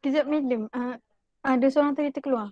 Kejap Milim. Ada seorang tadi terkeluar.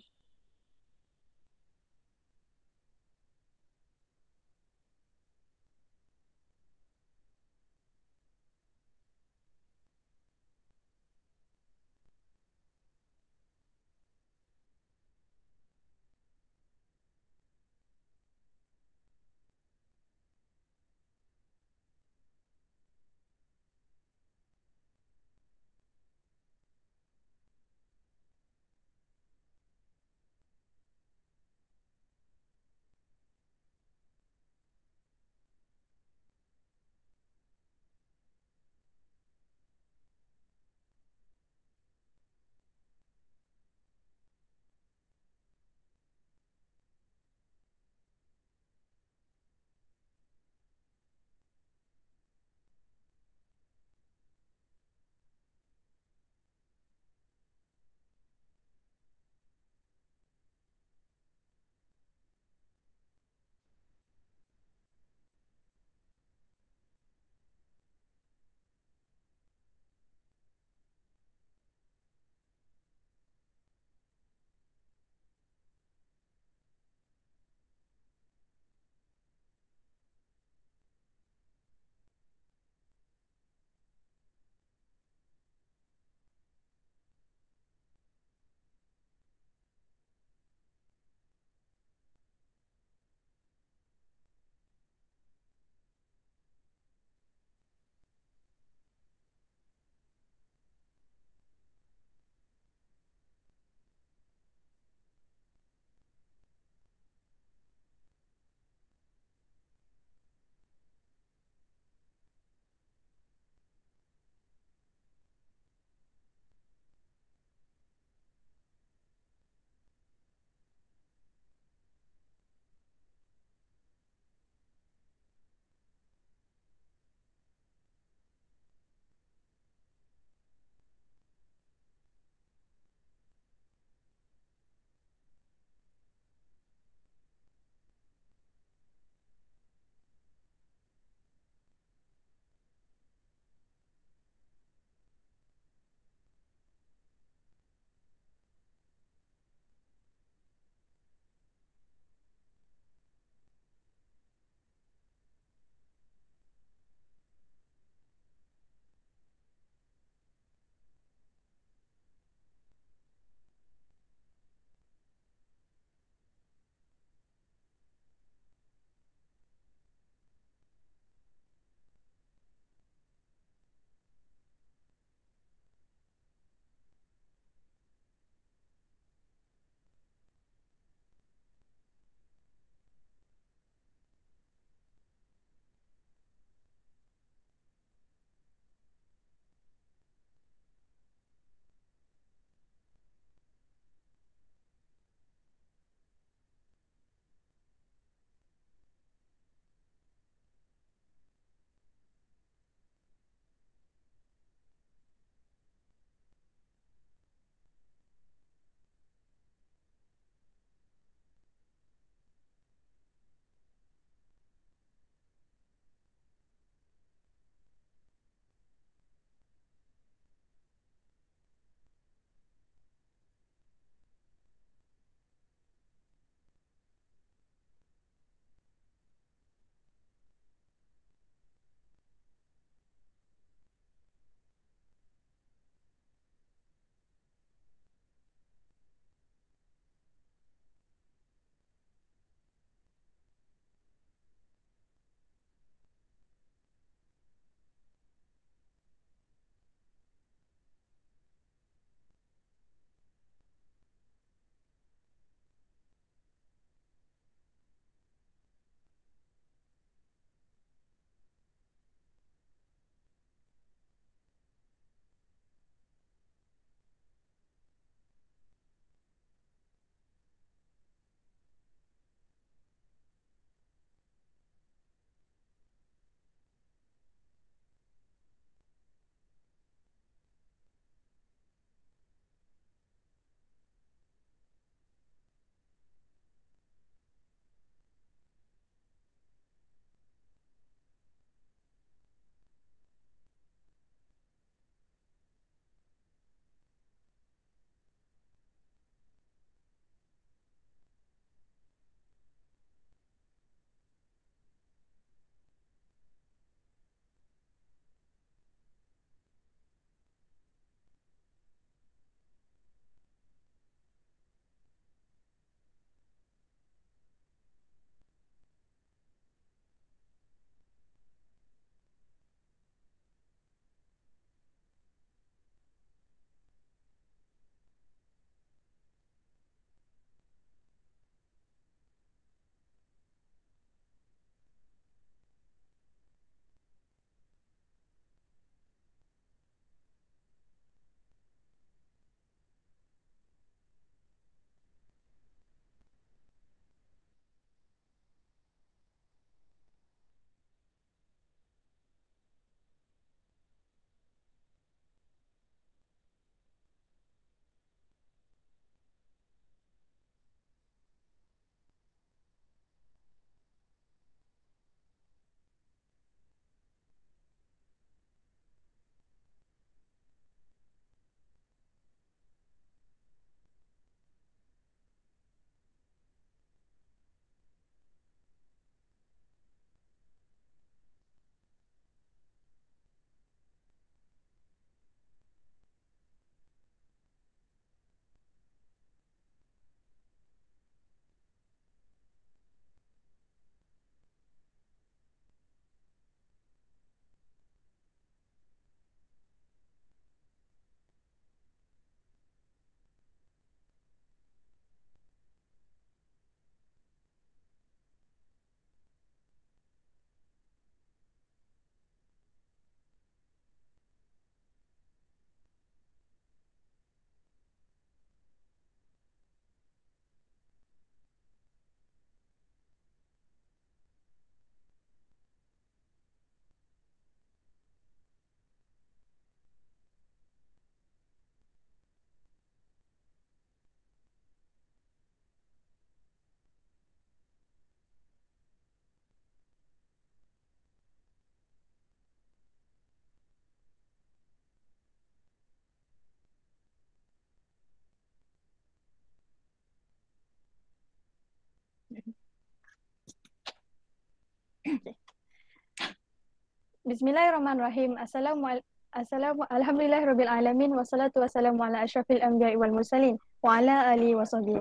Bismillahirrahmanirrahim. Alhamdulillahirabbil alamin wassalatu wassalamu ala asyrafil anbiya'i wal mursalin wa ala alihi wasahbihi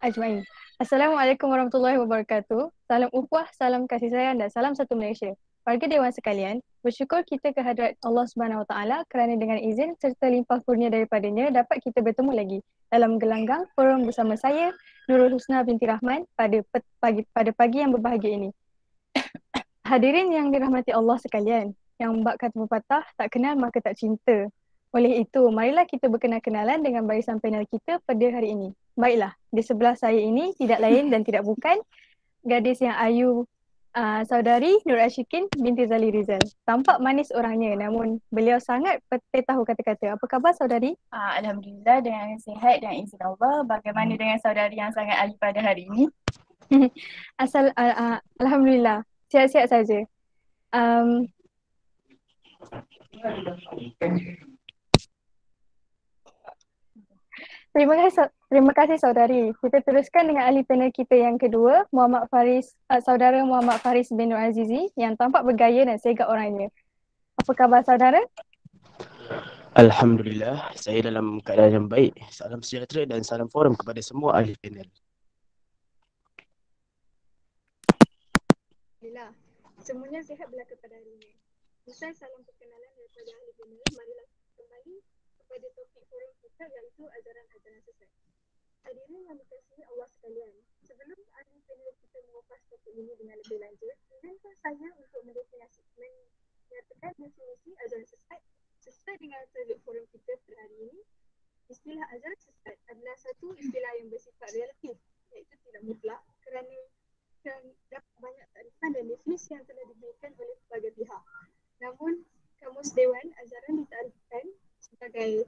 ajmain. Assalamualaikum warahmatullahi wabarakatuh. Salam ukhuwah, salam kasih sayang dan salam satu Malaysia. Warga Dewan sekalian, bersyukur kita kehadrat Allah Subhanahu Wa Taala kerana dengan izin serta limpah kurnia daripadanya dapat kita bertemu lagi dalam gelanggang forum bersama saya Nurul Husna binti Rahman pada pagi yang berbahagia ini. Hadirin yang dirahmati Allah sekalian, yang bak kata pepatah, tak kenal maka tak cinta. Oleh itu, marilah kita berkenal-kenalan dengan barisan panel kita pada hari ini. Baiklah, di sebelah saya ini tidak lain dan tidak bukan gadis yang ayu, saudari Nur Ashikin binti Zali Rizal. Tampak manis orangnya namun beliau sangat petai tahu kata-kata. Apa khabar saudari? Alhamdulillah dengan sihat dan izin Allah. Bagaimana dengan saudari yang sangat ayu pada hari ini? Alhamdulillah, sihat-sihat saja. Terima kasih saudari. Kita teruskan dengan ahli panel kita yang kedua, saudara Muhammad Faris bin Nur Azizi yang tampak bergaya dan segak orangnya. Apa khabar saudara? Alhamdulillah, saya dalam keadaan yang baik. Salam sejahtera dan salam forum kepada semua ahli panel. Alhamdulillah, semuanya sihat belaka pada hari ini. Usai salam perkenalan daripada ahli panel, marilah kembali kepada topik forum kita iaitu ajaran-ajaran sesat. Hadirin yang dikasihi Allah sekalian, sebelum ahli panel kita mengupas topik ini dengan lebih lanjut, izinkan saya untuk menyatakan definisi ajaran sesat sesuai dengan tajuk forum kita pada hari ini. Istilah ajaran sesat adalah satu istilah yang bersifat relatif, iaitu tidak mutlak kerana dapat banyak takrifan dan definisi yang telah diberikan oleh pelbagai pihak. Namun, Kamus Dewan Ajaran ditarifkan sebagai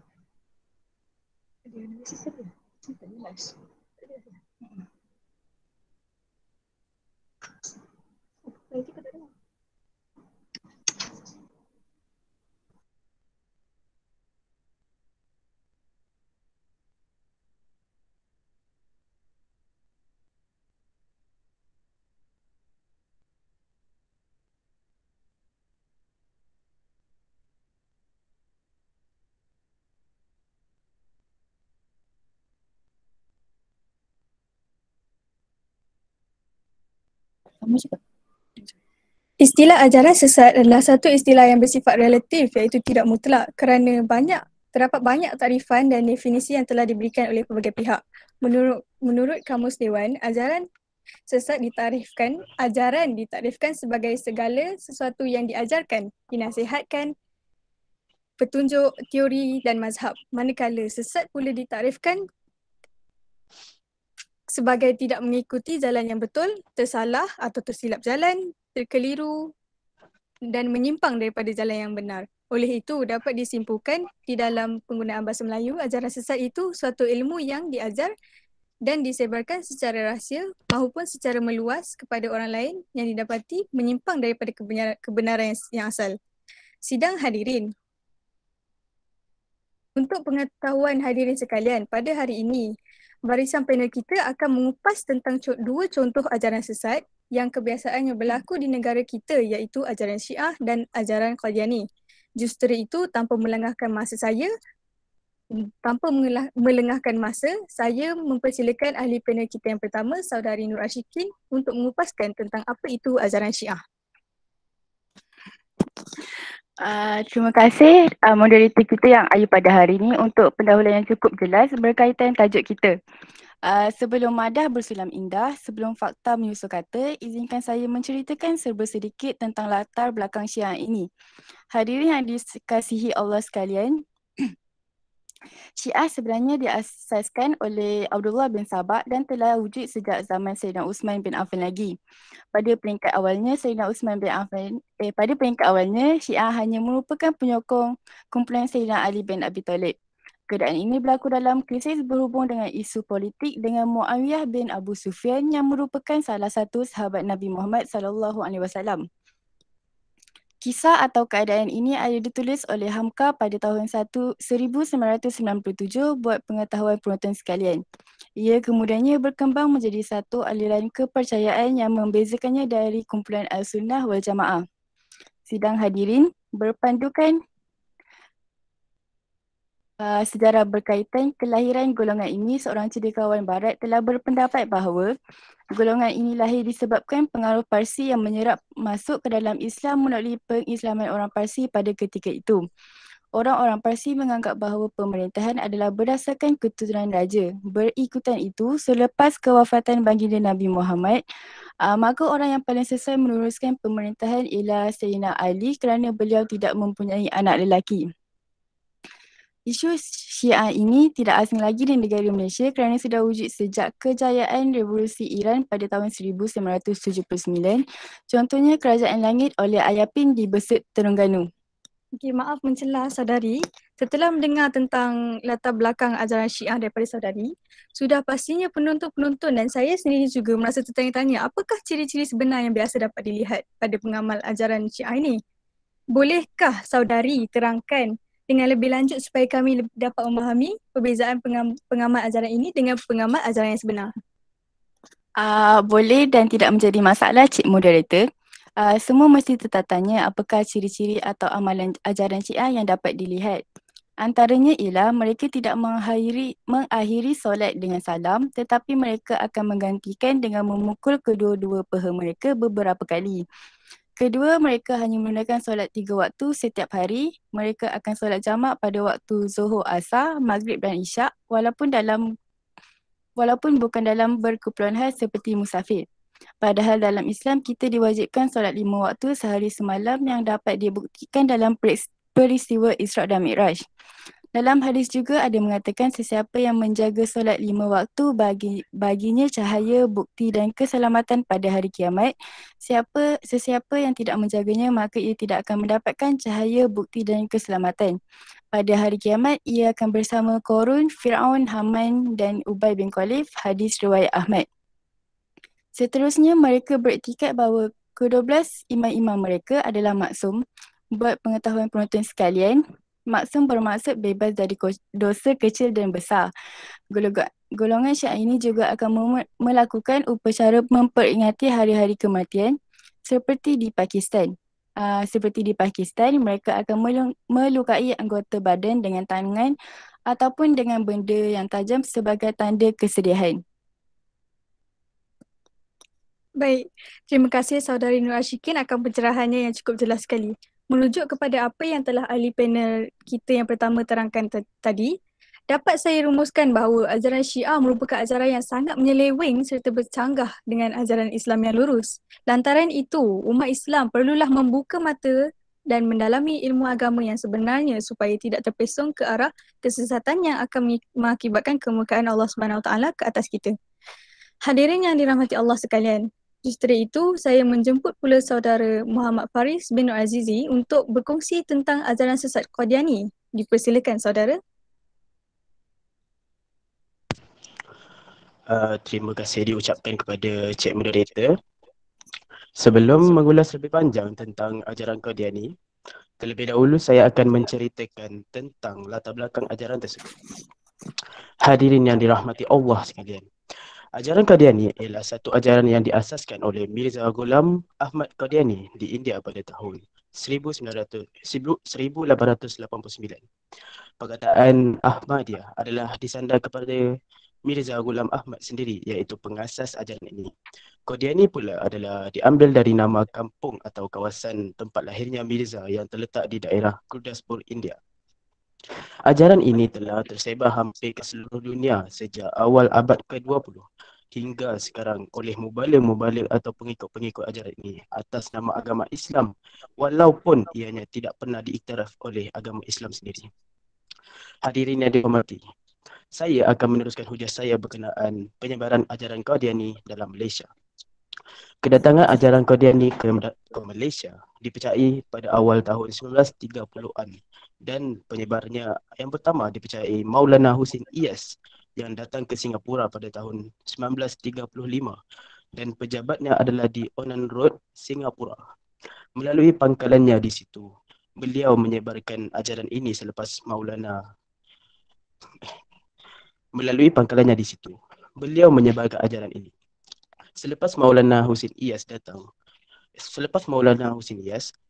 Istilah ajaran sesat adalah satu istilah yang bersifat relatif iaitu tidak mutlak kerana terdapat banyak takrifan dan definisi yang telah diberikan oleh pelbagai pihak. Menurut Kamus Dewan, ajaran ditarifkan sebagai segala sesuatu yang diajarkan, dinasihatkan, petunjuk, teori dan mazhab. Manakala sesat pula ditarifkan sebagai tidak mengikuti jalan yang betul, tersalah atau tersilap jalan, terkeliru dan menyimpang daripada jalan yang benar. Oleh itu, dapat disimpulkan di dalam penggunaan bahasa Melayu, ajaran sesat itu suatu ilmu yang diajar dan disebarkan secara rahsia maupun secara meluas kepada orang lain yang didapati menyimpang daripada kebenaran yang asal. Sidang hadirin. Untuk pengetahuan hadirin sekalian, pada hari ini, barisan panel kita akan mengupas tentang dua contoh ajaran sesat yang kebiasaannya berlaku di negara kita iaitu ajaran Syiah dan ajaran Qadiani. Justru itu, tanpa melengahkan masa, saya mempersilakan ahli panel kita yang pertama, saudari Nur Ashikin, untuk mengupaskan tentang apa itu ajaran Syiah. Terima kasih moderator kita yang ayu pada hari ini untuk pendahuluan yang cukup jelas berkaitan tajuk kita. Sebelum madah bersulam indah, sebelum fakta menyusul kata, izinkan saya menceritakan serba sedikit tentang latar belakang Syiah ini. Hadirin yang dikasihi Allah sekalian, Syiah sebenarnya diasaskan oleh Abdullah bin Sabah dan telah wujud sejak zaman Sayyidina Uthman bin Affan lagi. Pada peringkat awalnya, Syiah hanya merupakan penyokong kumpulan Sayyidina Ali bin Abi Talib. Keadaan ini berlaku dalam krisis berhubung dengan isu politik dengan Muawiyah bin Abu Sufyan yang merupakan salah satu sahabat Nabi Muhammad SAW. Kisah atau keadaan ini ada ditulis oleh Hamka pada tahun 1997 buat pengetahuan penonton sekalian. Ia kemudiannya berkembang menjadi satu aliran kepercayaan yang membezakannya dari kumpulan Al-Sunnah wal Jamaah. Sidang hadirin berpandukan sejarah berkaitan kelahiran golongan ini, seorang cendekiawan barat telah berpendapat bahawa golongan ini lahir disebabkan pengaruh Parsi yang menyerap masuk ke dalam Islam melalui pengislaman orang Parsi pada ketika itu. Orang-orang Parsi menganggap bahawa pemerintahan adalah berdasarkan keturunan raja. Berikutan itu, selepas kewafatan baginda Nabi Muhammad, maka orang yang paling sesuai meneruskan pemerintahan ialah Sayyidina Ali kerana beliau tidak mempunyai anak lelaki. Isu Syiah ini tidak asing lagi di negara Malaysia kerana sudah wujud sejak kejayaan Revolusi Iran pada tahun 1979. Contohnya Kerajaan Langit oleh Ayapin di Besut Terengganu. Okay, maaf mencela saudari. Setelah mendengar tentang latar belakang ajaran Syiah daripada saudari, sudah pastinya penonton-penonton dan saya sendiri juga merasa tertanya-tanya apakah ciri-ciri sebenar yang biasa dapat dilihat pada pengamal ajaran Syiah ini. Bolehkah saudari terangkan dengan lebih lanjut supaya kami dapat memahami perbezaan pengamal ajaran ini dengan pengamal ajaran yang sebenar? Boleh dan tidak menjadi masalah, Cik Moderator. Semua mesti tertanya apakah ciri-ciri atau amalan ajaran Syiah yang dapat dilihat. Antaranya ialah mereka tidak mengakhiri solat dengan salam, tetapi mereka akan menggantikan dengan memukul kedua-dua peha mereka beberapa kali. Kedua, mereka hanya menggunakan solat 3 waktu setiap hari. Mereka akan solat jamak pada waktu Zuhur, Asar, Maghrib dan Isyak walaupun bukan dalam berkumpulan khas seperti musafir. Padahal dalam Islam kita diwajibkan solat 5 waktu sehari semalam yang dapat dibuktikan dalam peristiwa Isra' dan Mi'raj. Dalam hadis juga ada mengatakan sesiapa yang menjaga solat 5 waktu baginya cahaya, bukti dan keselamatan pada hari kiamat. Sesiapa yang tidak menjaganya maka ia tidak akan mendapatkan cahaya, bukti dan keselamatan. Pada hari kiamat ia akan bersama Qarun, Fir'aun, Haman dan Ubay bin Khalif. Hadis riwayat Ahmad. Seterusnya mereka beriktikad bahawa ke-12 imam-imam mereka adalah maksum. Buat pengetahuan penonton sekalian, maksum bermaksud bebas dari dosa kecil dan besar. Golongan Syiah ini juga akan melakukan upacara memperingati hari-hari kematian seperti di Pakistan. Mereka akan melukai anggota badan dengan tangan ataupun dengan benda yang tajam sebagai tanda kesedihan. Baik, terima kasih saudari Nur Ashikin akan pencerahannya yang cukup jelas sekali. Merujuk kepada apa yang telah ahli panel kita yang pertama terangkan tadi, dapat saya rumuskan bahawa ajaran Syiah merupakan ajaran yang sangat menyeleweng serta bercanggah dengan ajaran Islam yang lurus. Lantaran itu, umat Islam perlulah membuka mata dan mendalami ilmu agama yang sebenarnya supaya tidak terpesong ke arah kesesatan yang akan mengakibatkan kemurkaan Allah SWT ke atas kita. Hadirin yang dirahmati Allah sekalian, justru itu, saya menjemput pula saudara Muhammad Faris bin Nur Azizi untuk berkongsi tentang ajaran sesat Qadiani. Dipersilakan saudara. Terima kasih diucapkan kepada Cik Moderator. Sebelum mengulas lebih panjang tentang ajaran Qadiani, terlebih dahulu saya akan menceritakan tentang latar belakang ajaran tersebut. Hadirin yang dirahmati Allah sekalian. Ajaran Qadiani ialah satu ajaran yang diasaskan oleh Mirza Ghulam Ahmad Qadiani di India pada tahun 1889. Perkataan Ahmadiyah adalah disandar kepada Mirza Ghulam Ahmad sendiri, iaitu pengasas ajaran ini. Qadiani pula adalah diambil dari nama kampung atau kawasan tempat lahirnya Mirza yang terletak di daerah Gurdaspur, India. Ajaran ini telah tersebar hampir ke seluruh dunia sejak awal abad ke-20 hingga sekarang oleh mubaligh-mubaligh atau pengikut-pengikut ajaran ini atas nama agama Islam, walaupun ianya tidak pernah diiktiraf oleh agama Islam sendiri. Hadirin yang dihormati, saya akan meneruskan hujah saya berkenaan penyebaran ajaran Qadiani dalam Malaysia. Kedatangan ajaran Qadiani ke Malaysia dipercayai pada awal tahun 1930-an dan penyebarnya yang pertama dipercayai Maulana Hussein Iyas yang datang ke Singapura pada tahun 1935 dan pejabatnya adalah di Onan Road, Singapura. Melalui pangkalannya di situ, beliau menyebarkan ajaran ini selepas Melalui pangkalannya di situ, beliau menyebarkan ajaran ini. Selepas Maulana Hussein Iyas,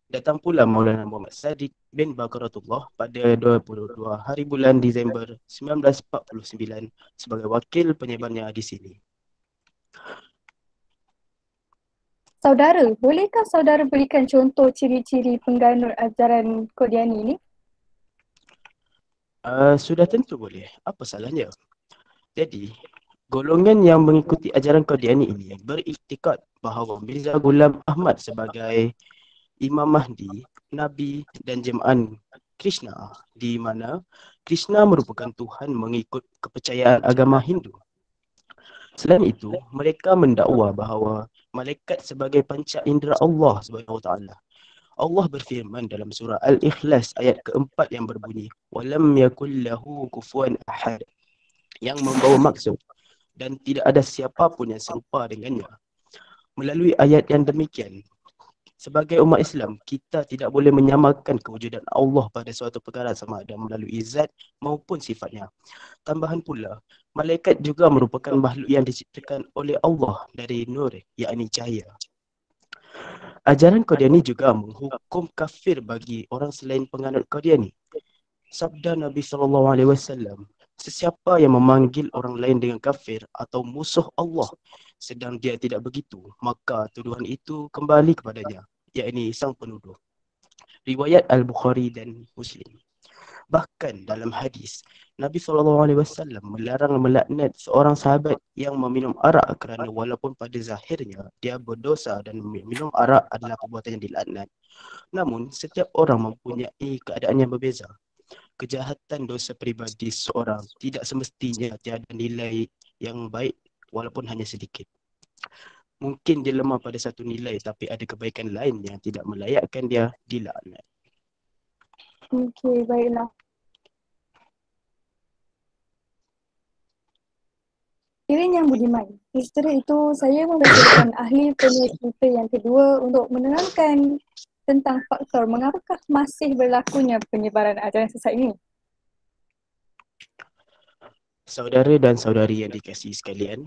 Datang pula Maulana Muhammad Sadiq bin Bakaratullah pada 22 hari bulan Disember 1949 sebagai wakil penyebarnya di sini. Saudara, bolehkah saudara berikan contoh ciri-ciri pengganut ajaran Qadiani ini? Sudah tentu boleh. Apa salahnya? Jadi, golongan yang mengikuti ajaran Qadiani ini beriktikad bahawa Mirza Ghulam Ahmad sebagai Imam Mahdi, Nabi dan jemaah Krishna, di mana Krishna merupakan Tuhan mengikut kepercayaan agama Hindu. Selain itu, mereka mendakwa bahawa malaikat sebagai panca indera Allah Subhanahu Wa Taala. Allah berfirman dalam surah Al-Ikhlas ayat keempat yang berbunyi, "Walam yakul lahu kufuwan ahad," yang membawa maksud dan tidak ada siapa pun yang serupa dengannya. Melalui ayat yang demikian, sebagai umat Islam, kita tidak boleh menyamakan kewujudan Allah pada suatu perkara sama ada melalui zat maupun sifatnya. Tambahan pula, malaikat juga merupakan makhluk yang diciptakan oleh Allah dari nur, yakni cahaya. Ajaran Qadiani juga menghukum kafir bagi orang selain penganut Qadiani. Sabda Nabi SAW, sesiapa yang memanggil orang lain dengan kafir atau musuh Allah sedang dia tidak begitu, maka tuduhan itu kembali kepadanya, yakni sang penuduh. Riwayat Al-Bukhari dan Muslim. Bahkan dalam hadis, Nabi SAW melarang melaknat seorang sahabat yang meminum arak kerana walaupun pada zahirnya dia berdosa dan minum arak adalah perbuatan yang dilaknat. Namun, setiap orang mempunyai keadaan yang berbeza. Kejahatan dosa peribadi seorang tidak semestinya tiada nilai yang baik walaupun hanya sedikit. Mungkin dia lemah pada satu nilai tapi ada kebaikan lain yang tidak melayakkan dia dilaknat. Okey, baiklah. Hadirin yang budiman, setelah itu saya mempersilakan ahli panel kita yang kedua untuk menerangkan tentang faktor mengapakah masih berlakunya penyebaran ajaran sesat ini. Saudara dan saudari yang dikasihi sekalian,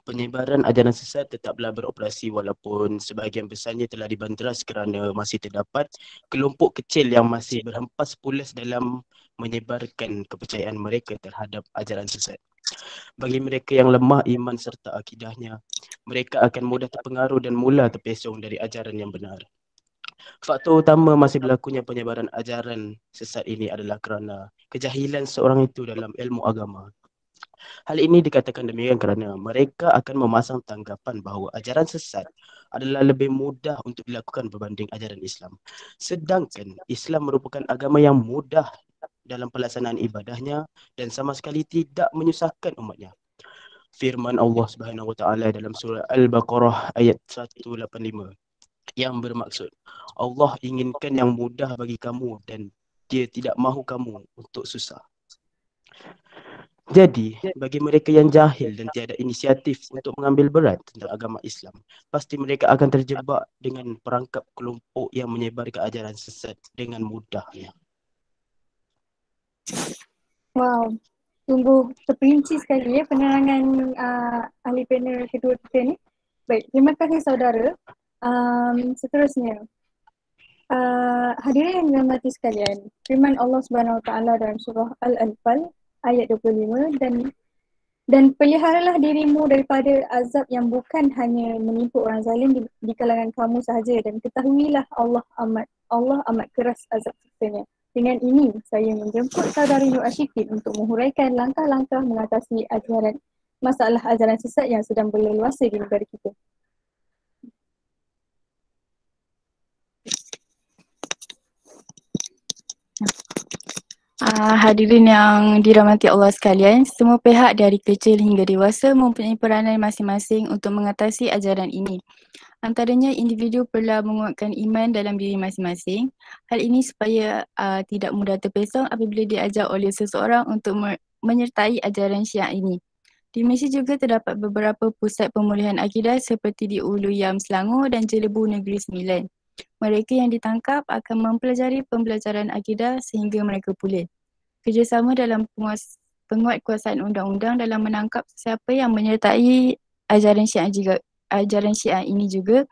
penyebaran ajaran sesat tetaplah beroperasi walaupun sebahagian besarnya telah dibanteras kerana masih terdapat kelompok kecil yang masih berhempas pulas dalam menyebarkan kepercayaan mereka terhadap ajaran sesat. Bagi mereka yang lemah iman serta akidahnya, mereka akan mudah terpengaruh dan mula terpesong dari ajaran yang benar. Faktor utama masih berlakunya penyebaran ajaran sesat ini adalah kerana kejahilan seorang itu dalam ilmu agama. Hal ini dikatakan demikian kerana mereka akan memasang tanggapan bahawa ajaran sesat adalah lebih mudah untuk dilakukan berbanding ajaran Islam. Sedangkan Islam merupakan agama yang mudah dalam pelaksanaan ibadahnya dan sama sekali tidak menyusahkan umatnya. Firman Allah Subhanahu Wa Taala dalam surah Al-Baqarah ayat 185 yang bermaksud, Allah inginkan yang mudah bagi kamu dan Dia tidak mahu kamu untuk susah. Jadi, bagi mereka yang jahil dan tiada inisiatif untuk mengambil berat tentang agama Islam, pasti mereka akan terjebak dengan perangkap kelompok yang menyebarkan ajaran sesat dengan mudahnya. Wow, sungguh terperinci sekali ya penerangan ahli panel kedua kita ni. Baik, terima kasih saudara. Seterusnya, hadirin yang dirahmati sekalian, firman Allah Subhanahu Wa Taala dalam surah Al-Anfal ayat 25 dan peliharalah dirimu daripada azab yang bukan hanya menimpa orang zalim di kalangan kamu sahaja, dan ketahuilah Allah amat keras azab siksanya. Dengan ini saya menjemput saudari Nur Ashikin untuk menghuraikan langkah-langkah mengatasi masalah ajaran sesat yang sedang berleluasa di negara kita. Hadirin yang dirahmati Allah sekalian, semua pihak dari kecil hingga dewasa mempunyai peranan masing-masing untuk mengatasi ajaran ini. Antaranya, individu perlu menguatkan iman dalam diri masing-masing. Hal ini supaya tidak mudah terpesong apabila diajar oleh seseorang untuk menyertai ajaran Syiah ini. Di Malaysia juga terdapat beberapa pusat pemulihan akidah seperti di Ulu Yam Selangor dan Jelebu Negeri Sembilan. Mereka yang ditangkap akan mempelajari pembelajaran akidah sehingga mereka pulih. Kerjasama dalam penguatkuasaan undang-undang dalam menangkap siapa yang menyertai ajaran Syiah ajaran Syiah ini juga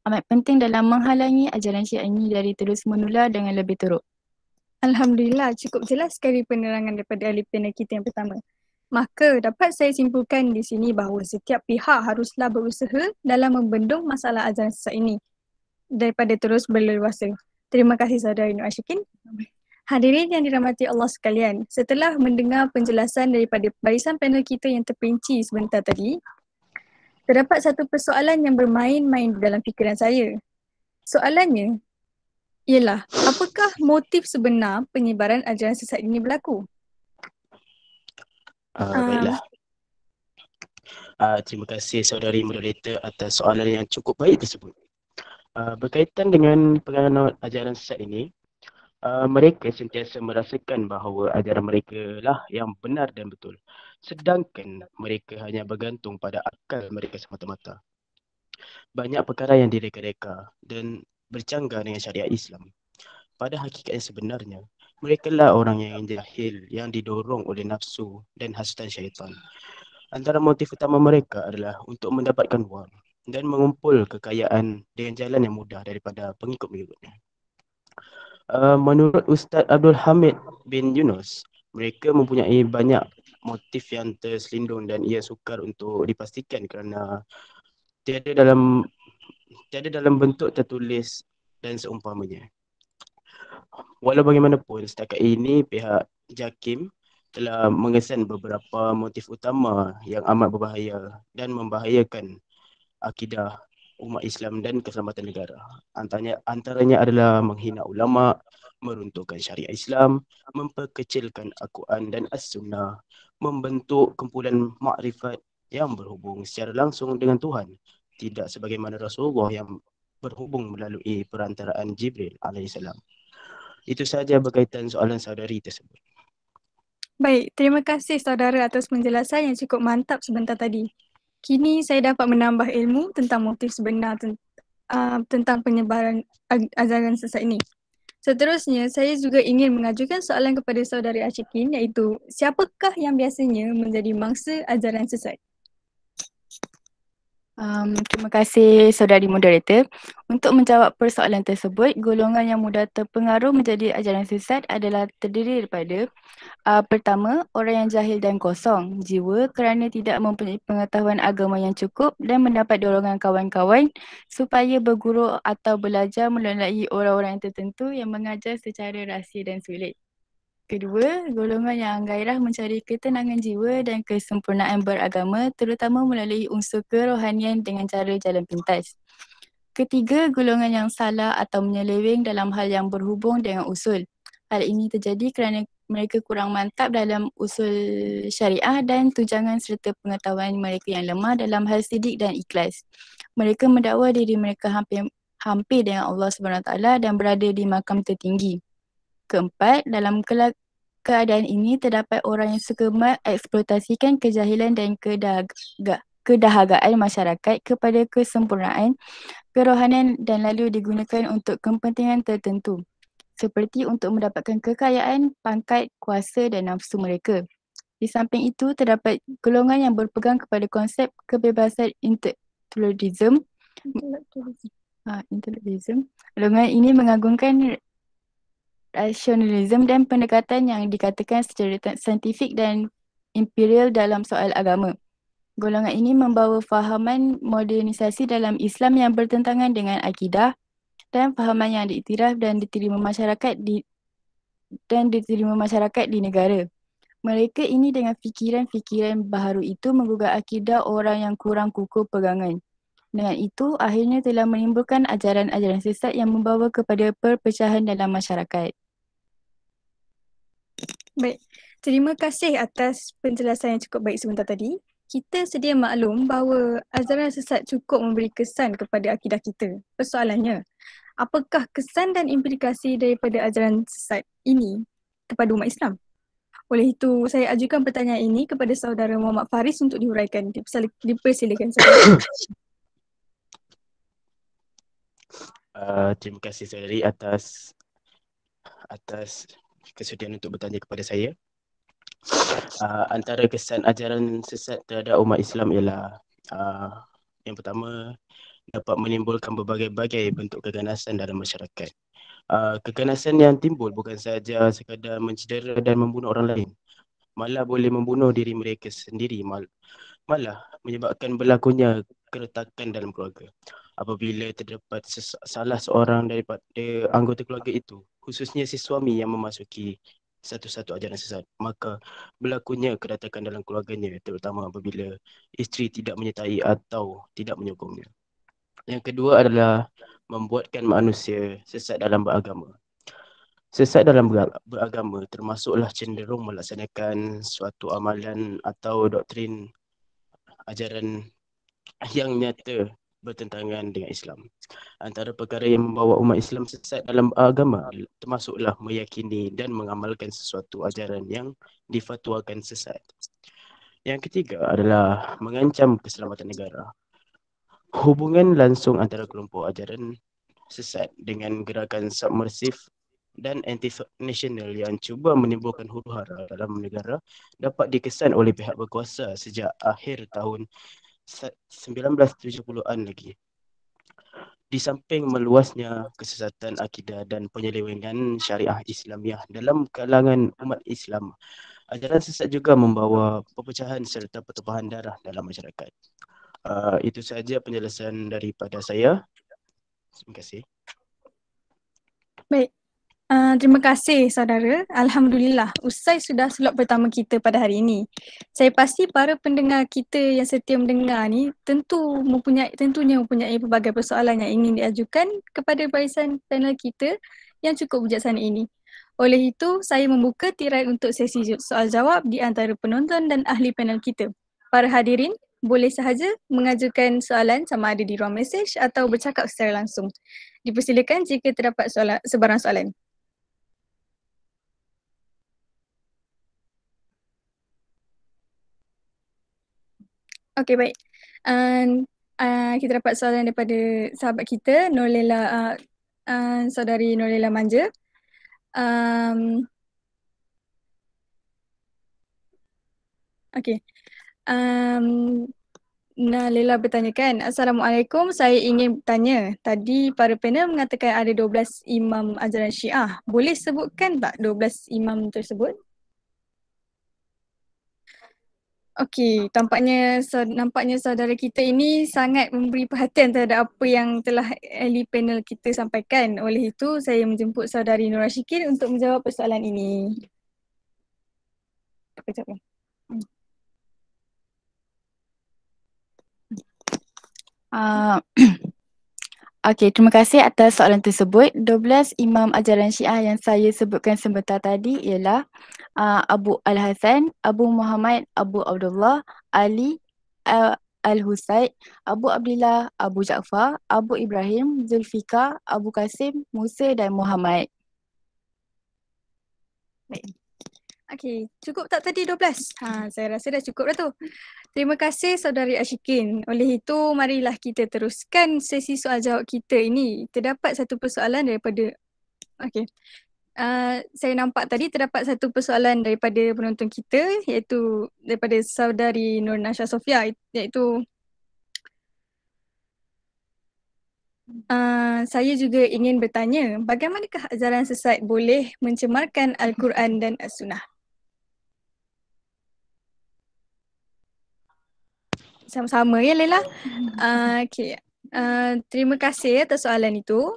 amat penting dalam menghalangi ajaran Syiah ini dari terus menular dengan lebih teruk. Alhamdulillah, cukup jelas sekali penerangan daripada ahli panel kita yang pertama. Maka dapat saya simpulkan di sini bahawa setiap pihak haruslah berusaha dalam membendung masalah ajaran sesat ini daripada terus berleluasa. Terima kasih saudara Nur Ashikin. Hadirin yang dirahmati Allah sekalian, setelah mendengar penjelasan daripada barisan panel kita yang terperinci sebentar tadi, terdapat satu persoalan yang bermain-main dalam fikiran saya. Soalannya ialah, apakah motif sebenar penyebaran ajaran sesat ini berlaku? Baiklah. Terima kasih saudari moderator atas soalan yang cukup baik tersebut. Berkaitan dengan penganut ajaran sesat ini, mereka sentiasa merasakan bahawa ajaran mereka lah yang benar dan betul. Sedangkan mereka hanya bergantung pada akal mereka semata-mata. Banyak perkara yang direka-reka dan bercanggah dengan syariat Islam. Pada hakikatnya sebenarnya, mereka lah orang yang jahil yang didorong oleh nafsu dan hasutan syaitan. Antara motif utama mereka adalah untuk mendapatkan wang dan mengumpul kekayaan dengan jalan yang mudah daripada pengikut-pengikutnya. Menurut Ustaz Abdul Hamid bin Yunus, mereka mempunyai banyak motif yang terselindung dan ia sukar untuk dipastikan kerana tiada dalam bentuk tertulis dan seumpamanya. Walau bagaimanapun, setakat ini pihak JAKIM telah mengesan beberapa motif utama yang amat berbahaya dan membahayakan akidah umat Islam dan keselamatan negara. Antaranya adalah menghina ulama, meruntuhkan syariat Islam, memperkecilkan Al-Quran dan As-Sunnah, membentuk kumpulan makrifat yang berhubung secara langsung dengan Tuhan, tidak sebagaimana Rasulullah yang berhubung melalui perantaraan Jibril alaihissalam. Itu sahaja berkaitan soalan saudari tersebut. Baik, terima kasih saudara atas penjelasan yang cukup mantap sebentar tadi. Kini saya dapat menambah ilmu tentang motif sebenar tentang penyebaran ajaran sesat ini. Seterusnya, saya juga ingin mengajukan soalan kepada saudari Ashikin, iaitu siapakah yang biasanya menjadi mangsa ajaran sesat? Terima kasih saudari moderator. Untuk menjawab persoalan tersebut, golongan yang mudah terpengaruh menjadi ajaran sesat adalah terdiri daripada pertama, orang yang jahil dan kosong jiwa kerana tidak mempunyai pengetahuan agama yang cukup dan mendapat dorongan kawan-kawan supaya berguru atau belajar melalui orang-orang tertentu yang mengajar secara rahsia dan sulit. Kedua, golongan yang gairah mencari ketenangan jiwa dan kesempurnaan beragama terutama melalui unsur kerohanian dengan cara jalan pintas. Ketiga, golongan yang salah atau menyeleweng dalam hal yang berhubung dengan usul. Hal ini terjadi kerana mereka kurang mantap dalam usul syariah dan tujangan serta pengetahuan mereka yang lemah dalam hal sidik dan ikhlas. Mereka mendakwa diri mereka hampir dengan Allah SWT dan berada di makam tertinggi. Keempat, dalam keadaan ini terdapat orang yang suka mengeksploitasikan kejahilan dan kedahagaan masyarakat kepada kesempurnaan kerohanian dan lalu digunakan untuk kepentingan tertentu seperti untuk mendapatkan kekayaan, pangkat, kuasa dan nafsu mereka. Di samping itu, terdapat golongan yang berpegang kepada konsep kebebasan intelektualisme. Golongan ini mengagungkan rasionalisme dan pendekatan yang dikatakan secara saintifik dan imperial dalam soal agama. Golongan ini membawa fahaman modernisasi dalam Islam yang bertentangan dengan akidah dan fahaman yang diiktiraf dan diterima masyarakat di negara. Mereka ini dengan fikiran-fikiran baharu itu menggugah akidah orang yang kurang kukuh pegangan. Dengan itu, akhirnya telah menimbulkan ajaran-ajaran sesat yang membawa kepada perpecahan dalam masyarakat. Baik, terima kasih atas penjelasan yang cukup baik sebentar tadi. Kita sedia maklum bahawa ajaran sesat cukup memberi kesan kepada akidah kita. Persoalannya, apakah kesan dan implikasi daripada ajaran sesat ini kepada umat Islam? Oleh itu, saya ajukan pertanyaan ini kepada saudara Muhammad Faris untuk dihuraikan. Dipersilakan saudara. Terima kasih saudari atas kesudian untuk bertanya kepada saya. Antara kesan ajaran sesat terhadap umat Islam ialah Yang pertama, dapat menimbulkan berbagai-bagai bentuk keganasan dalam masyarakat. Keganasan yang timbul bukan sahaja sekadar mencedera dan membunuh orang lain, malah boleh membunuh diri mereka sendiri, malah menyebabkan berlakunya keretakan dalam keluarga. Apabila terdapat salah seorang daripada anggota keluarga itu, khususnya si suami yang memasuki satu-satu ajaran sesat, maka berlakunya keretakan dalam keluarganya, terutama apabila isteri tidak menyertai atau tidak menyokongnya. Yang kedua adalah membuatkan manusia sesat dalam beragama. Sesat dalam beragama termasuklah cenderung melaksanakan suatu amalan atau doktrin ajaran yang nyata bertentangan dengan Islam. Antara perkara yang membawa umat Islam sesat dalam agama termasuklah meyakini dan mengamalkan sesuatu ajaran yang difatwakan sesat. Yang ketiga adalah mengancam keselamatan negara. Hubungan langsung antara kelompok ajaran sesat dengan gerakan submersif dan anti-nasional yang cuba menimbulkan huru-hara dalam negara dapat dikesan oleh pihak berkuasa sejak akhir tahun 1970-an lagi. Di samping meluasnya kesesatan akidah dan penyelewengan syariah Islamiah dalam kalangan umat Islam, ajaran sesat juga membawa perpecahan serta pertumpahan darah dalam masyarakat. Itu sahaja penjelasan daripada saya. Terima kasih. Baik. Terima kasih saudara. Alhamdulillah, usai sudah slot pertama kita pada hari ini. Saya pasti para pendengar kita yang setia mendengar ni tentunya mempunyai pelbagai persoalan yang ingin diajukan kepada barisan panel kita yang cukup bijaksana ini. Oleh itu, saya membuka tirai untuk sesi soal jawab di antara penonton dan ahli panel kita. Para hadirin boleh sahaja mengajukan soalan sama ada di ruang mesej atau bercakap secara langsung. Dipersilakan jika terdapat sebarang soalan. Okey, baik. Kita dapat soalan daripada sahabat kita, Norlela, saudari Norlela Manja. Okey. Nalela bertanyakan, Assalamualaikum, saya ingin bertanya, tadi para panel mengatakan ada 12 imam ajaran Syiah. Boleh sebutkan tak 12 imam tersebut? Okey, nampaknya saudara kita ini sangat memberi perhatian terhadap apa yang telah ahli panel kita sampaikan. Oleh itu, saya menjemput saudari Nora Syikir untuk menjawab persoalan ini. Kejap ya. Okey, terima kasih atas soalan tersebut. 12 imam ajaran Syiah yang saya sebutkan sebentar tadi ialah Abu Al-Hasan, Abu Muhammad, Abu Abdullah, Ali, Al-Husayn, Abu Abdullah, Abu Ja'far, Abu Ibrahim, Zulfikar, Abu Qasim, Musa dan Muhammad. Baik. Okey, cukup tak tadi 12? Saya rasa dah cukup dah tu. Terima kasih saudari Ashikin. Oleh itu, marilah kita teruskan sesi soal jawab kita ini. Terdapat satu persoalan daripada saya nampak tadi terdapat satu persoalan daripada penonton kita, iaitu daripada saudari Nur Nasha Sofia, iaitu saya juga ingin bertanya, bagaimanakah ajaran sesat boleh mencemarkan Al-Quran dan As-Sunnah? Sama-sama ya Lela. Okey. Terima kasih atas soalan itu.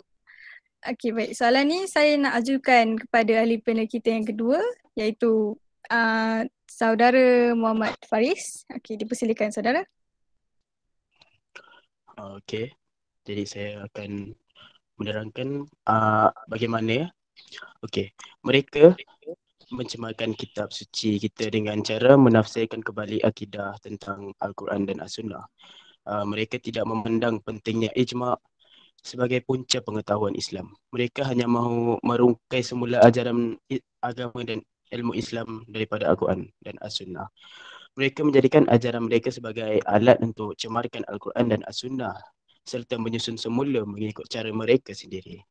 Okey, baik. Soalan ni saya nak ajukan kepada ahli panel kita yang kedua, iaitu saudara Muhammad Faris. Okey, dipersilakan saudara. Okey. Jadi saya akan menerangkan bagaimana. Okey. Mereka mencemarkan kitab suci kita dengan cara menafsirkan kembali akidah tentang Al-Quran dan As-Sunnah. Mereka tidak memandang pentingnya ijma' sebagai punca pengetahuan Islam. Mereka hanya mahu merungkai semula ajaran agama dan ilmu Islam daripada Al-Quran dan As-Sunnah. Mereka menjadikan ajaran mereka sebagai alat untuk cemarkan Al-Quran dan As-Sunnah serta menyusun semula mengikut cara mereka sendiri.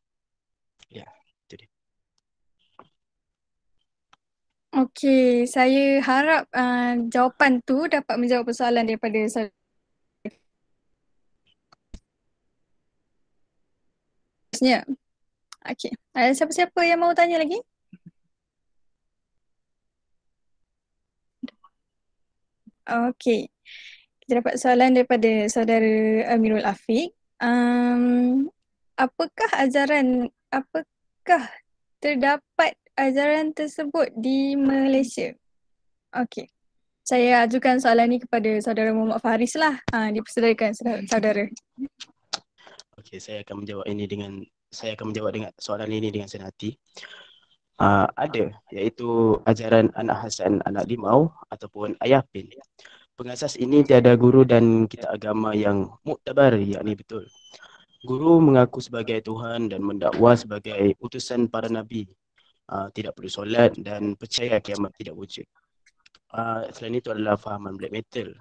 Ya, itu dia. Okey, saya harap jawapan tu dapat menjawab persoalan daripada seterusnya. Okey. Ada siapa-siapa yang mau tanya lagi? Okey. Kita dapat soalan daripada saudara Amirul Afiq. Apakah terdapat ajaran tersebut di Malaysia? Okey. Saya ajukan soalan ni kepada saudara Muhammad Faris lah. Dipersilakan saudara. Okey, saya akan menjawab dengan soalan ini dengan senang hati. Ada, iaitu ajaran anak Hasan, anak Limau ataupun Ayah Pin. Pengasas ini tiada guru dan kitab agama yang muktabar, yakni betul. Guru mengaku sebagai Tuhan dan mendakwa sebagai utusan para nabi. Tidak perlu solat dan percaya kiamat tidak wujud. Selain itu adalah fahaman black metal.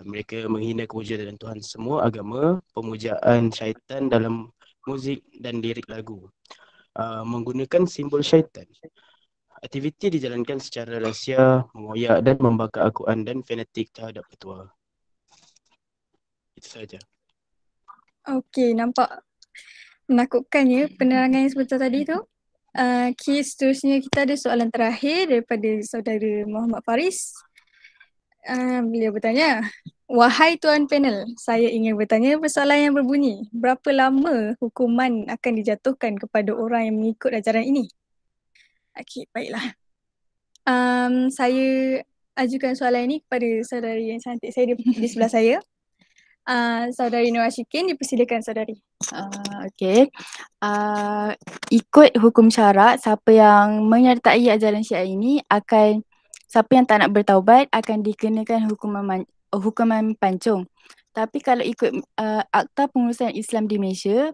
Mereka menghina kewujudan Tuhan semua agama, pemujaan syaitan dalam muzik dan lirik lagu. Menggunakan simbol syaitan. Aktiviti dijalankan secara rahsia, mengoyak dan membakar Al-Quran dan fanatik terhadap petua. Itu saja. Okey, nampak menakutkan ya penerangan yang sebentar tadi tu. Seterusnya kita ada soalan terakhir daripada saudara Muhammad Faris. Beliau bertanya, wahai Tuan Panel, saya ingin bertanya persoalan yang berbunyi, berapa lama hukuman akan dijatuhkan kepada orang yang mengikut ajaran ini? Okey, baiklah. Saya ajukan soalan ini kepada saudari yang cantik saya di sebelah saya. Saudari Nur Ashikin, dipersilakan saudari. Okey. Ikut hukum syarak, siapa yang menyertai ajaran Syiah ini siapa yang tak nak bertaubat akan dikenakan hukuman pancung. Tapi kalau ikut Akta Pengurusan Islam di Malaysia,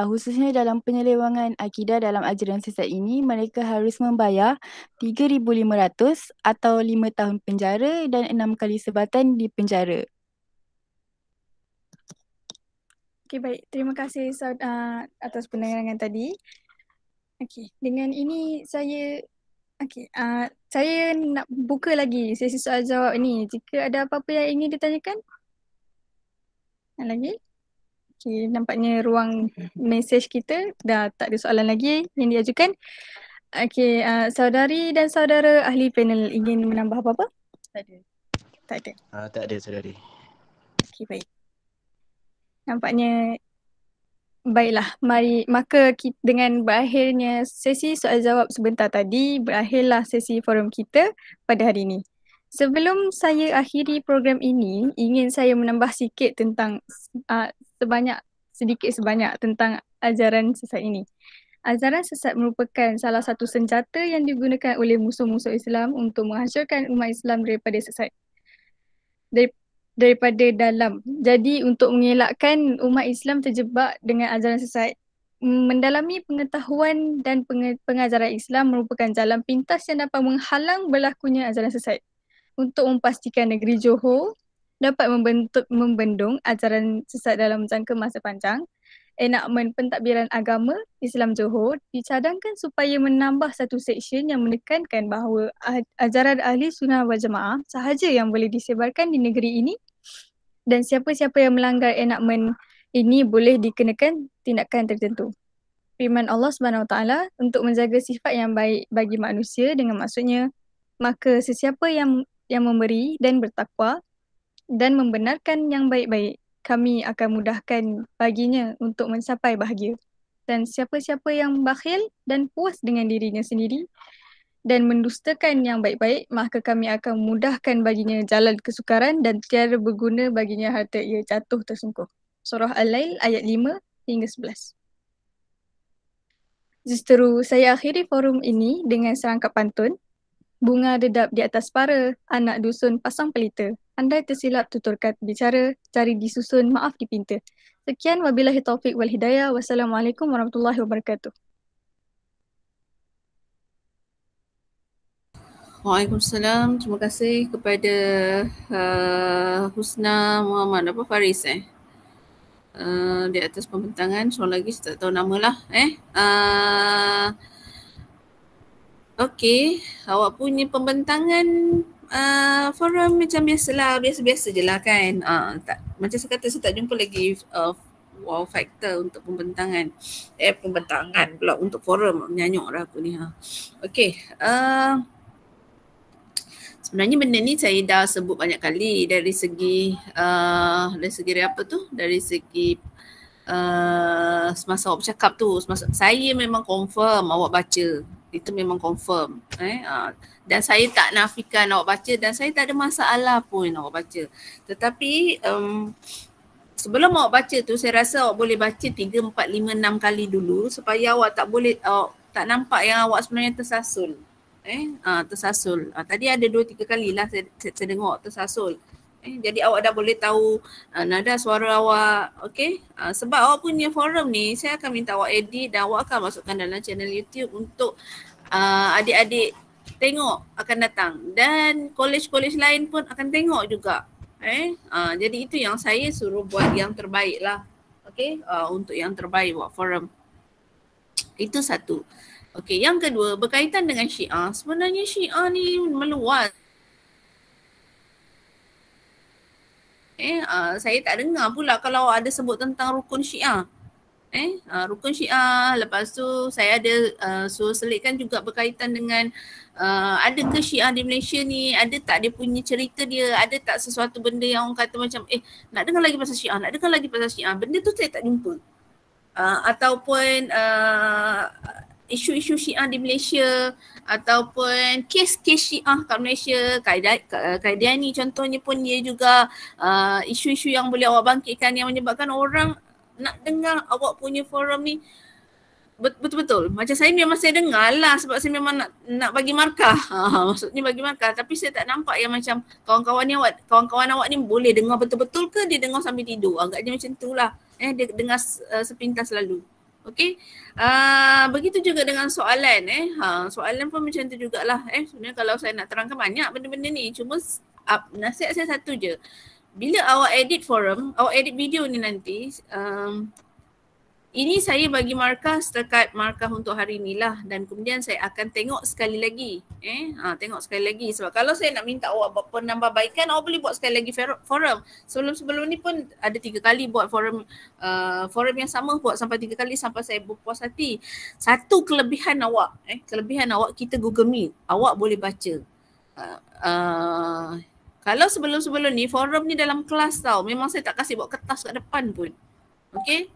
khususnya dalam penyelewangan akidah dalam ajaran sesat ini, mereka harus membayar 3,500 atau 5 tahun penjara dan 6 kali sebatan di penjara. Okey, baik. Terima kasih atas penerangan tadi. Okey, dengan ini saya nak buka lagi sesi soal jawab ini. Jika ada apa-apa yang ingin ditanyakan? Lagi? Okey, nampaknya ruang mesej kita dah tak ada soalan lagi yang diajukan. Okey, saudari dan saudara ahli panel ingin menambah apa-apa? Tak ada. Tak ada, saudari. Okey, baik. Nampaknya baiklah, maka dengan berakhirnya sesi soal jawab sebentar tadi, berakhirlah sesi forum kita pada hari ini. Sebelum saya akhiri program ini, ingin saya menambah sikit tentang sedikit sebanyak tentang ajaran sesat ini. Ajaran sesat merupakan salah satu senjata yang digunakan oleh musuh-musuh Islam untuk menghancurkan umat Islam daripada dalam. Jadi untuk mengelakkan umat Islam terjebak dengan ajaran sesat, mendalami pengetahuan dan pengajaran Islam merupakan jalan pintas yang dapat menghalang berlakunya ajaran sesat. Untuk memastikan negeri Johor dapat membendung ajaran sesat dalam jangka masa panjang, enakmen pentadbiran agama Islam Johor dicadangkan supaya menambah satu seksyen yang menekankan bahawa ajaran ahli sunnah wal jamaah sahaja yang boleh disebarkan di negeri ini, dan siapa-siapa yang melanggar enakmen ini boleh dikenakan tindakan tertentu. Firman Allah SWT untuk menjaga sifat yang baik bagi manusia dengan maksudnya, maka sesiapa yang memberi dan bertakwa dan membenarkan yang baik-baik, kami akan mudahkan baginya untuk mencapai bahagia. Dan siapa-siapa yang bakhil dan puas dengan dirinya sendiri dan mendustakan yang baik-baik, maka kami akan mudahkan baginya jalan kesukaran dan tiada berguna baginya harta ia jatuh tersungkur. Surah Al-Lail ayat 5 hingga 11. Justeru saya akhiri forum ini dengan serangkap pantun. Bunga dedap di atas para, anak dusun pasang pelita. Andai tersilap tutur kata bicara, cari disusun, maaf dipinta. Sekian, wabillahi taufiq wal hidayah. Wassalamualaikum warahmatullahi wabarakatuh. Waalaikumsalam. Terima kasih kepada Husna Muhammad Faris di atas pembentangan. Seorang lagi saya tak tahu nama lah. Okey, awak punya pembentangan forum macam biasalah, biasa-biasa je lah kan. Macam saya kata, saya tak jumpa lagi wow factor untuk pembentangan. Pembentangan pula untuk forum. Menyanyuk dah aku ni. Okey. Sebenarnya benda ni saya dah sebut banyak kali dari segi apa tu? Dari segi semasa awak bercakap tu, saya memang confirm awak baca. Itu memang confirm. Dan saya tak nafikan awak baca dan saya tak ada masalah pun awak baca. Tetapi sebelum awak baca tu saya rasa awak boleh baca 3, 4, 5, 6 kali dulu supaya awak tak nampak yang awak sebenarnya tersasul. Tersasul. Tadi ada 2-3 kali lah saya dengar tersasul. Jadi awak dah boleh tahu nada suara awak. Okey. Sebab awak punya forum ni saya akan minta awak edit dan awak akan masukkan dalam channel YouTube untuk adik-adik tengok akan datang dan college-college lain pun akan tengok juga. Jadi itu yang saya suruh buat yang terbaik lah. Okey. Untuk yang terbaik buat forum. Itu satu. Okey, yang kedua berkaitan dengan Syiah. Sebenarnya Syiah ni meluas. Saya tak dengar pula kalau ada sebut tentang rukun Syiah. Rukun Syiah, lepas tu saya ada suruh selitkan juga berkaitan dengan ada ke Syiah di Malaysia ni, ada tak dia punya cerita dia, ada tak sesuatu benda yang orang kata macam nak dengar lagi pasal Syiah, nak dengar lagi pasal Syiah. Benda tu saya tak jumpa. Ataupun isu-isu Syiah di Malaysia ataupun kes-kes Syiah kat Malaysia, Qadiani contohnya pun dia juga isu-isu yang boleh awak bangkitkan yang menyebabkan orang nak dengar awak punya forum ni betul-betul. Macam saya memang saya dengar lah sebab saya memang nak bagi markah. Maksudnya bagi markah, tapi saya tak nampak yang macam kawan-kawan awak ni boleh dengar betul-betul ke dia dengar sambil tidur. Agaknya macam tu lah. Dia dengar sepintas lalu. Okey. Begitu juga dengan soalan. Soalan pun macam tu jugalah. Sebenarnya kalau saya nak terangkan banyak benda-benda ni. Cuma nasihat saya satu je. Bila awak edit forum, awak edit video ni nanti, ini saya bagi markah setakat markah untuk hari ni lah dan kemudian saya akan tengok sekali lagi. Tengok sekali lagi sebab kalau saya nak minta awak penambahbaikan, awak boleh buat sekali lagi forum. Sebelum ni pun ada 3 kali buat forum yang sama, buat sampai 3 kali sampai saya berpuas hati. Satu kelebihan awak, kita Google Meet, awak boleh baca. Kalau sebelum ni forum ni dalam kelas tau, memang saya tak kasih bawa kertas kat depan pun. Okey,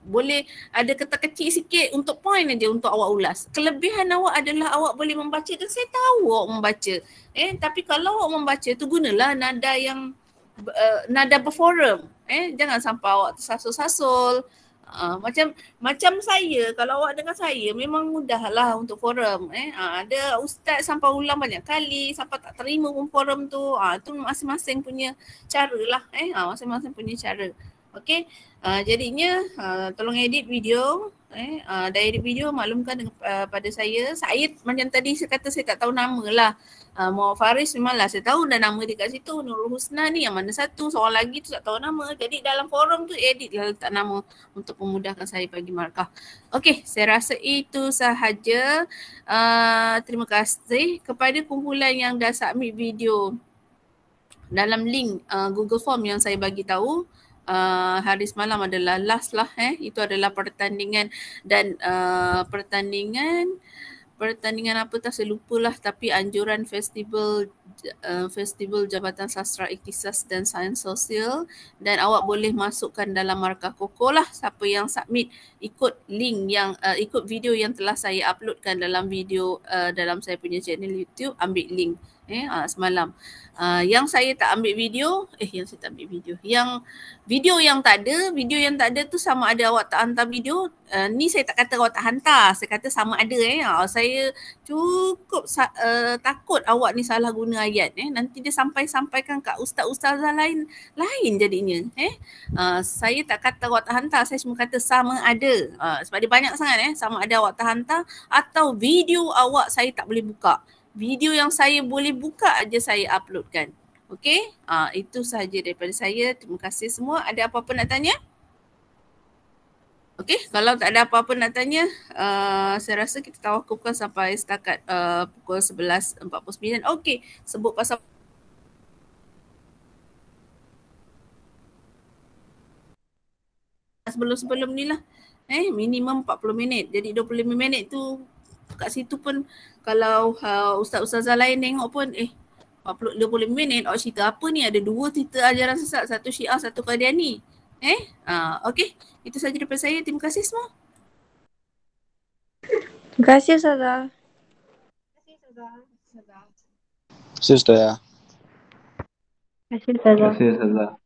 boleh ada kertas kecil sikit untuk point aja untuk awak ulas. Kelebihan awak adalah awak boleh membaca dan saya tahu awak membaca. Tapi kalau awak membaca tu gunalah nada yang nada berforum. Jangan sampai awak tersasul-sasul. Macam saya, kalau awak dengar saya memang mudahlah untuk forum. Ada ustaz sampai ulang banyak kali sampai tak terima pun forum tu. Tu masing-masing punya cara lah. Masing-masing punya cara. Okey, jadinya tolong edit video. Dah edit video maklumkan pada saya. Saya macam tadi saya kata saya tak tahu nama lah. Muhammad Faris memanglah saya tahu dah nama dia kat situ. Nurul Husna ni yang mana satu, seorang lagi tu tak tahu nama. Jadi dalam forum tu edit lah letak nama untuk memudahkan saya bagi markah. Okey, saya rasa itu sahaja. Terima kasih kepada kumpulan yang dah submit video dalam link Google Form yang saya bagi tahu. Hari semalam adalah last lah. Itu adalah pertandingan dan pertandingan apa tak saya lupalah, tapi anjuran festival Jabatan Sastra Ikhtisas dan Sains Sosial, dan awak boleh masukkan dalam markah Koko lah siapa yang submit ikut link yang ikut video yang telah saya uploadkan dalam video dalam saya punya channel YouTube, ambil link semalam. Yang saya tak ambil video, yang video yang tak ada tu sama ada awak tak hantar video. Ni saya tak kata awak tak hantar, saya kata sama ada. Saya cukup takut awak ni salah guna ayat. Nanti dia sampaikan kat ustaz-ustazah lain jadinya. Saya tak kata awak tak hantar, saya cuma kata sama ada. Sebab dia banyak sangat sama ada awak tak hantar atau video awak saya tak boleh buka. Video yang saya boleh buka aja saya uploadkan. Okey? Itu sahaja daripada saya. Terima kasih semua. Ada apa-apa nak tanya? Okey, kalau tak ada apa-apa nak tanya, saya rasa kita tawakufkan sampai setakat pukul 11.49. Okey, sebut pasal sebelum-sebelum ni lah. Minimum 40 minit. Jadi 25 minit tu kat situ pun kalau ustaz-ustazah lain tengok pun 20 minit awak cerita apa ni? Ada 2 cerita ajaran sesat, satu Syiah, satu Qadiani. Okey. Itu saja daripada saya. Terima kasih semua. Terima kasih Ustazah. Terima kasih Ustazah. Terima kasih Ustazah. Terima kasih Ustazah.